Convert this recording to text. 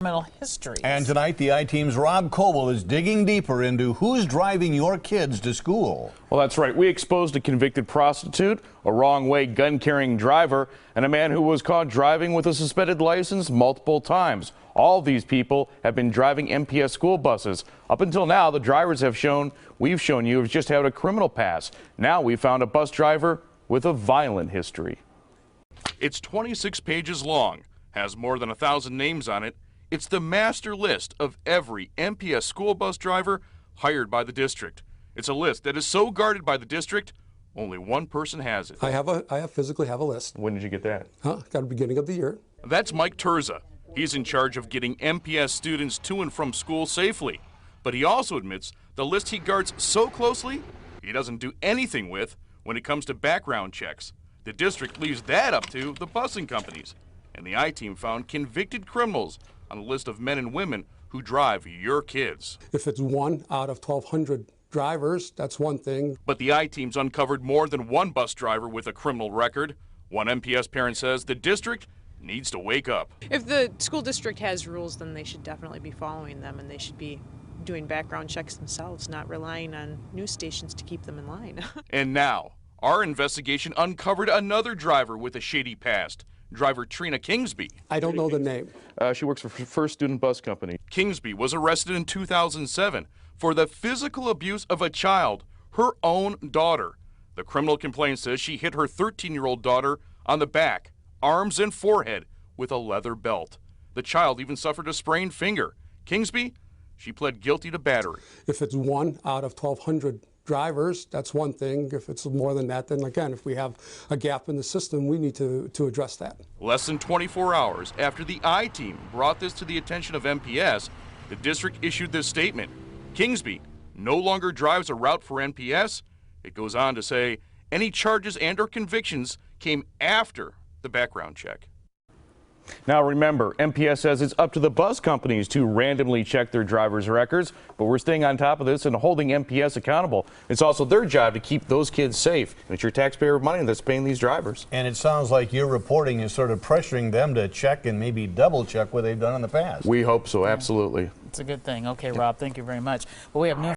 criminal histories. And tonight, the I-Team's Rob Coble is digging deeper into who's driving your kids to school. Well, that's right. We exposed a convicted prostitute, a wrong-way gun-carrying driver, and a man who was caught driving with a suspended license multiple times. All these people have been driving MPS school buses. Up until now, the drivers we've shown you have just had a criminal past. Now we found a bus driver with a violent history. It's 26 pages long, has more than 1,000 names on it. It's the master list of every MPS school bus driver hired by the district. It's a list that is so guarded by the district, only one person has it. I physically have a list. When did you get that? Got the beginning of the year. That's Mike Terza. He's in charge of getting MPS students to and from school safely. But he also admits the list he guards so closely, he doesn't do anything with when it comes to background checks. The district leaves that up to the busing companies. And the I-Team found convicted criminals on the list of men and women who drive your kids. If it's 1 out of 1,200 drivers, that's one thing. But the I-Team's uncovered more than one bus driver with a criminal record. One MPS parent says the district needs to wake up. If the school district has rules, then they should definitely be following them, and they should be doing background checks themselves, not relying on news stations to keep them in line. And now, our investigation uncovered another driver with a shady past. Driver Trina Kingsby. I don't know the name. She works for First Student Bus Company. Kingsby was arrested in 2007 for the physical abuse of a child, her own daughter. The criminal complaint says she hit her 13-year-old daughter on the back, arms, and forehead with a leather belt. The child even suffered a sprained finger. Kingsby, she pled guilty to battery. If it's 1 out of 1,200 drivers, that's one thing. If it's more than that, then again, if we have a gap in the system, we need to address that. Less than 24 hours after the I-Team brought this to the attention of MPS, the district issued this statement. Kingsby no longer drives a route for MPS. It goes on to say any charges and/or convictions came after the background check. Now remember, MPS says it's up to the bus companies to randomly check their drivers' records, but we're staying on top of this and holding MPS accountable. It's also their job to keep those kids safe. And it's your taxpayer money that's paying these drivers. And it sounds like your reporting is sort of pressuring them to check and maybe double check what they've done in the past. We hope so, absolutely. It's a good thing. Okay, Rob, thank you very much. Well, we have new